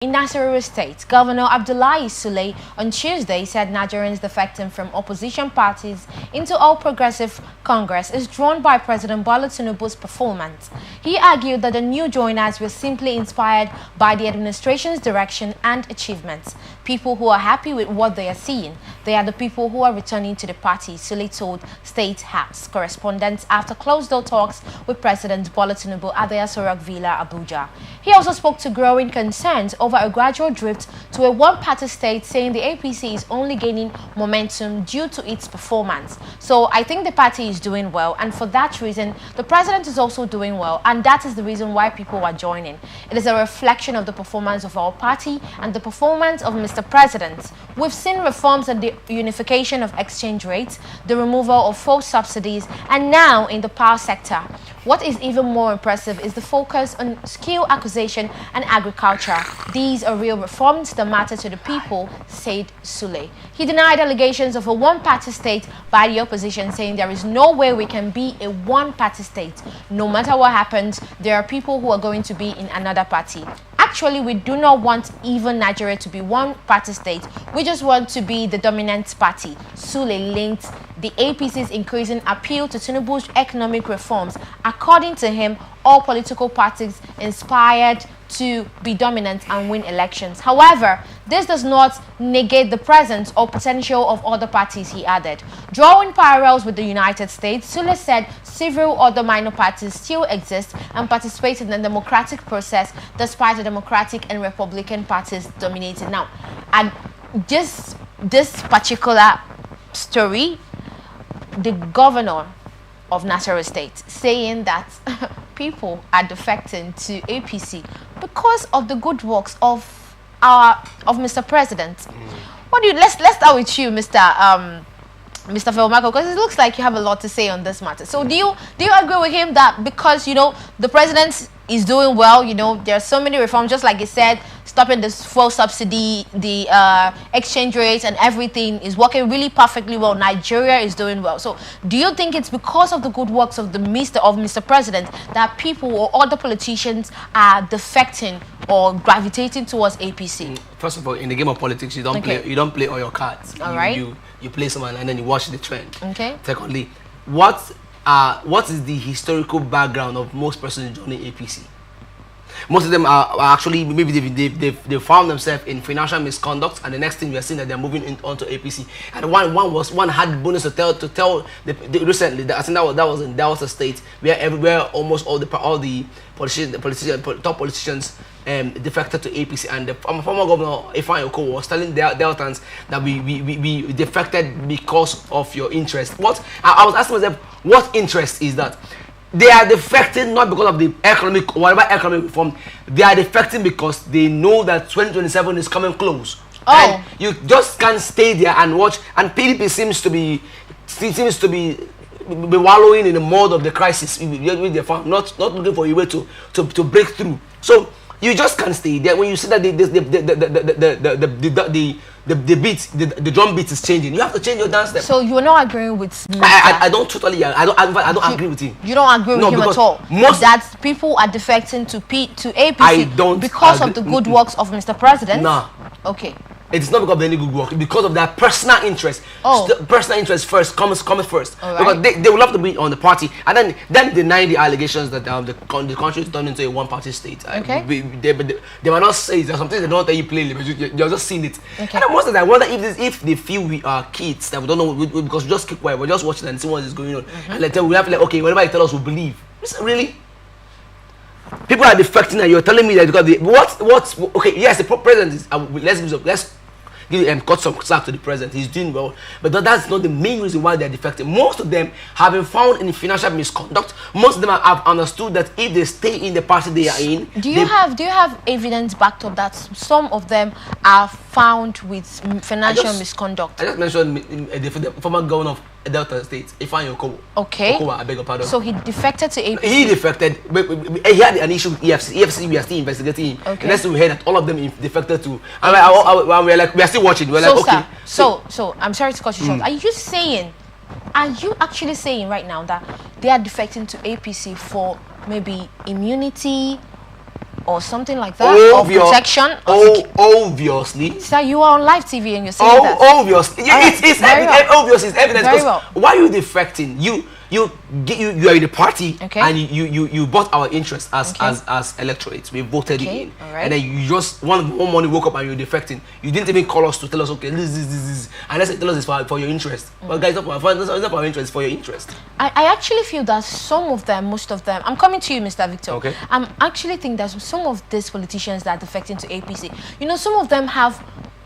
In Nasarawa State, Governor Abdullahi Sule on Tuesday said Nigerians defecting from opposition parties into All Progressive Congress is drawn by President Bola Tinubu's performance. He argued that the new joiners were simply inspired by the administration's direction and achievements. People who are happy with what they are seeing, they are the people who are returning to the party, Sule told State House correspondents after closed-door talks with President Bola Tinubu at the Asorok Villa, Abuja. He also spoke to growing concerns over a gradual drift to a one-party state, saying the APC is only gaining momentum due to its performance. So I think the party is doing well, and for that reason, the president is also doing well, and that is the reason why people are joining. It is a reflection of the performance of our party and the performance of Mr. President. We've seen reforms and the unification of exchange rates, the removal of fuel subsidies, and now in the power sector. What is even more impressive is the focus on skill acquisition and agriculture. These are real reforms that matter to the people, said Sule. He denied allegations of a one-party state by the opposition, saying there is no way we can be a one-party state. No matter what happens, there are people who are going to be in another party. Actually, we do not want even Nigeria to be one-party state. We just want to be the dominant party. Sule linked the APC's increasing appeal to Tinubu's economic reforms. According to him, all political parties inspired to be dominant and win elections. However, this does not negate the presence or potential of other parties, he added. Drawing parallels with the United States, Sule said several other minor parties still exist and participate in the democratic process despite the Democratic and Republican parties dominating now. And this particular story, the governor of Nasarawa State saying that people are defecting to APC because of the good works of Mr. President. What do you let's start with you, Mr. Felmako, because it looks like you have a lot to say on this matter. So do you agree with him that because the president is doing well, there are so many reforms, just like he said, stopping this fuel subsidy, the exchange rates and everything is working really perfectly well. Nigeria is doing well. So do you think it's because of the good works of Mr. President that people or other politicians are defecting or gravitating towards APC? First of all, in the game of politics, you don't play all your cards. All right. You play someone and then you watch the trend. Okay. Secondly, what is the historical background of most persons joining APC? Most of them are actually, maybe they found themselves in financial misconduct, and the next thing we are seeing that they're moving on to APC. And one had the bonus to tell recently that I think that was in Delta State, where almost all the top politicians defected to APC, and the former governor Ifeanyi Okowo was telling Deltans that we defected because of your interest. I was asking myself, what interest is that? They are defecting not because of the whatever economic reform. They are defecting because they know that 2027 is coming close. Oh. And you just can't stay there and watch. And PDP seems to be wallowing in the mud of the crisis with their farm, not looking for a way to break through. So you just can't stay there. When you see that the drum beat is changing, you have to change your dance step. So you're not agreeing with me? I don't totally. I don't agree with him. You don't agree with him at all? That people are defecting to APC because of the good works of Mr. President? No. Okay. It's not because of any good work, because of their personal interest. Oh. Personal interest first comes first. Right. Because they will love to be on the party, and then deny the allegations that the country is turned into a one-party state. Okay. They might not say it. There's something they don't tell you plainly, but you're just seeing it. Okay. And most of the time, I wonder if they feel we are kids that we don't know because we just keep quiet. We're just watching and see what is going on, and we have okay, whatever you tell us, we believe. Really? People are defecting, and you're telling me that because okay? Yes, the president is. Let's cut some slack to the president. He's doing well, but that's not the main reason why they're defecting. Most of them have been found in financial misconduct. Most of them have understood that if they stay in the party they are in, do you have evidence backed up that some of them are found with financial misconduct? I just mentioned the former governor of Delta State, Ifeanyi Okowo. Okay. Okowo, I beg your pardon. So he defected to APC. He defected. He had an issue with EFC. EFC, we are still investigating him. Okay. Next we heard that all of them defected to. And we are still watching. We're okay. So I'm sorry to cut you short. Are you actually saying right now that they are defecting to APC for maybe immunity or something like that, or protection, or obviously. Sir, you are on live TV and you're saying that. Obviously, yeah, it's obvious. It's evidence. Very Because why are you defecting? You are in the party, okay, and you bought our interest as electorates. We voted you in, and then you just one morning woke up and you're defecting. You didn't even call us to tell us, okay, this, and let's tell us it's for your interest. But guys, it's not for our interest, it's for your interest. I actually feel that some of them, most of them, I'm coming to you, Mr. Victor. Okay. I actually think that some of these politicians that are defecting to APC, you know, some of them have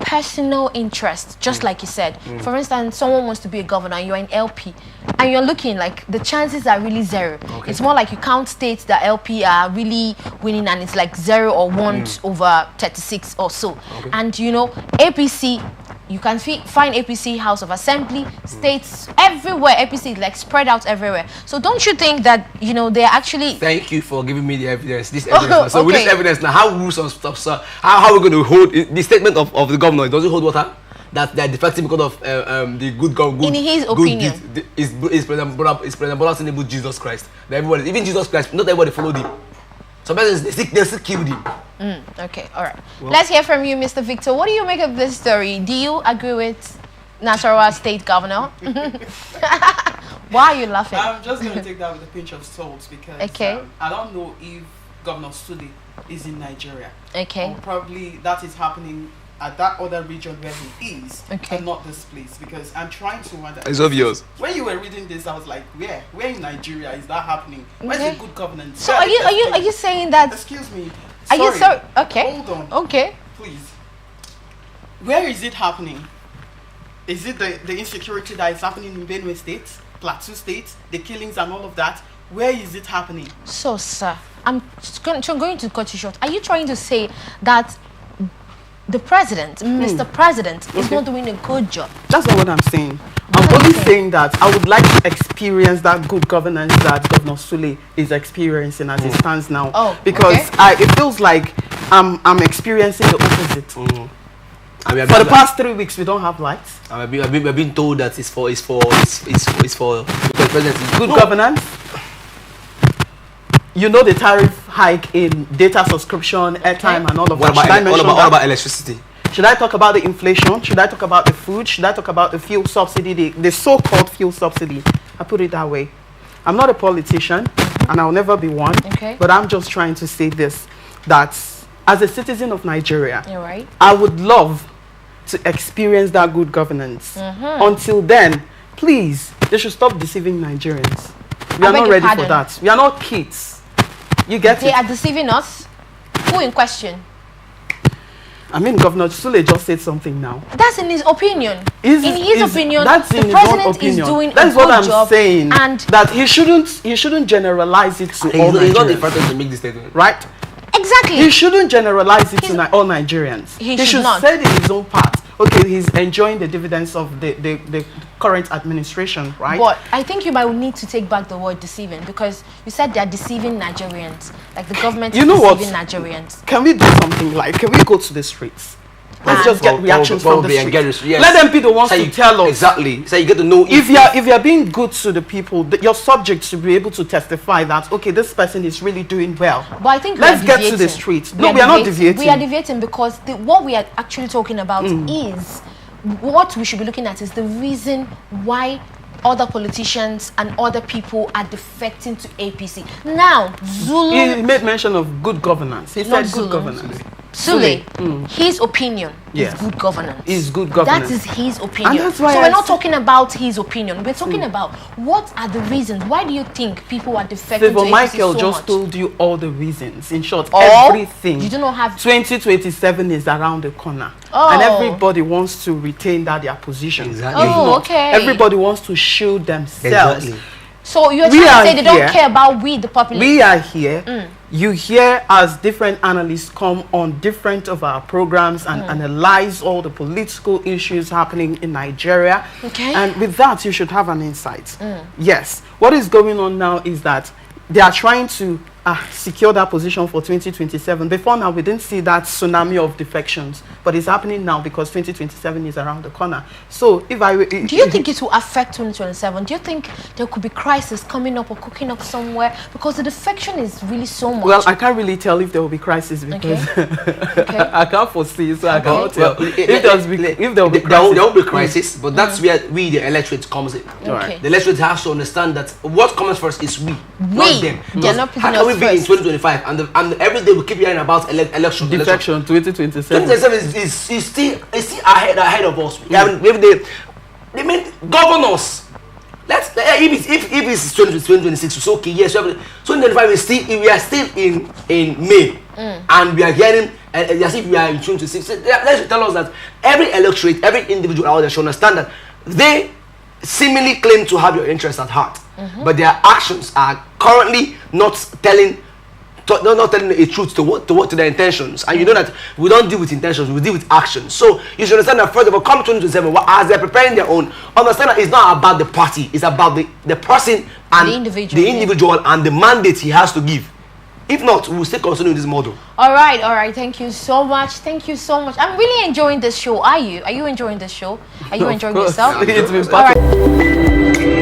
personal interest, just like you said. For instance, someone wants to be a governor and you're an LP and you're looking like the chances are really zero. It's more like you count states that LP are really winning and it's like 0 or 1 over 36 or so. And you know, APC, you can find APC House of Assembly, states everywhere. APC is like spread out everywhere. So don't you think that, you know, they're actually... Thank you for giving me the evidence. This evidence. So with this evidence now, how rules and stuff, sir? How are we going to hold the statement of the governor? Does it hold water? That they're defecting because of the good God. In his opinion, is President Bola Tinubu Jesus Christ? That everybody, even Jesus Christ, not everybody followed him. Sometimes they still killed him. Okay, all right. Well, let's hear from you, Mr. Victor. What do you make of this story? Do you agree with Nasarawa State Governor? Why are you laughing? I'm just going to take that with a pinch of salt because I don't know if Governor Sule is in Nigeria. Okay. Or probably that is happening at that other region where he is, and not this place, because I'm trying to wonder. It's obvious. When you were reading this, I was like, where in Nigeria is that happening? Where's the good governance? So are you saying that? Excuse me. Are you sorry? Okay. Hold on. Okay. Please. Where is it happening? Is it the insecurity that is happening in Benue State, Plateau State, the killings and all of that? Where is it happening? So, sir, I'm going to cut you short. Are you trying to say that the president, Mr. President, is not doing a good job? That's not what I'm saying. I'm only saying that I would like to experience that good governance that Governor Sule is experiencing as it stands now. Because it feels like I'm experiencing the opposite. For the past 3 weeks, we don't have lights. We've been told that it's for the president. Good governance. You know the tariff hike in data subscription, airtime, and all of that. What about electricity? Should I talk about the inflation? Should I talk about the food? Should I talk about the fuel subsidy, the so-called fuel subsidy? I put it that way. I'm not a politician, and I'll never be one. But I'm just trying to say this, that as a citizen of Nigeria, I would love to experience that good governance. Until then, please, they should stop deceiving Nigerians. We are not ready for that. We are not kids. You get it? They are deceiving us? Who in question? I mean, Governor Sule just said something now. That's in his opinion. In his opinion, that's the president is doing a good job. That's what I'm saying. And that he shouldn't generalize it to all Nigerians. He's not the first person to make this statement. Right? Exactly. He shouldn't generalize it to all Nigerians. He should say it in his own part. Okay, he's enjoying the dividends of the current administration, right? But I think you might need to take back the word deceiving, because you said they're deceiving Nigerians. Like the government is deceiving Nigerians. Can we do something like, can we go to the streets? Let's just get reactions from the streets. Let them be the ones to tell us. Exactly. So you get to know if you're being good to the people, your subjects should be able to testify that, okay, this person is really doing well. But I think let's get to the streets. No, we are not deviating. We are deviating because what we are actually talking about is what we should be looking at is the reason why other politicians and other people are defecting to APC. Now, Zulu... He made mention of good governance. He said good governance. Sule, his opinion is good governance. Is good governance. That is his opinion. And that's why so we're not talking about his opinion. We're talking about what are the reasons. Why do you think people are defecting to APC Michael so just much? told you all the reasons. In short, everything. You do not have... 2027 is around the corner. And everybody wants to retain their position. Exactly. Everybody wants to shield themselves. Exactly. So you're trying to say they don't care about the population? We are here. You hear as different analysts come on different of our programs and analyze all the political issues happening in Nigeria. And with that, you should have an insight. Yes. What is going on now is that they are trying to secure that position for 2027. Before now, we didn't see that tsunami of defections, but it's happening now because 2027 is around the corner. So if I... Do you think it will affect 2027? Do you think there could be crisis coming up or cooking up somewhere? Because the defection is really so much. Well, I can't really tell if there will be crisis because I can't foresee, so I can't tell. If there will be crisis. There will be crisis, but that's where we, the electorate, comes in. Right. The electorate has to understand that what comes first is we, not them. They're not how can we be in 2025 and every day we keep hearing about election defection 2027? 2027 is still ahead of us. Maybe they mean governors. If it's 2026, it's okay. Yes, 2025 is we are still in May, and we are hearing as if we are in 2026. Let's tell us that every electorate, every individual out there should understand that they seemingly claim to have your interests at heart, but their actions are currently not telling the truth to their intentions. And you know that we don't deal with intentions, we deal with actions. So you should understand that first of all, come 2027, as they're preparing their own, understand that it's not about the party, it's about the person and the individual and the mandate he has to give. If not, we'll still continue this model. All right. Thank you so much. I'm really enjoying this show. Are you enjoying this show? Are you enjoying yourself? It's been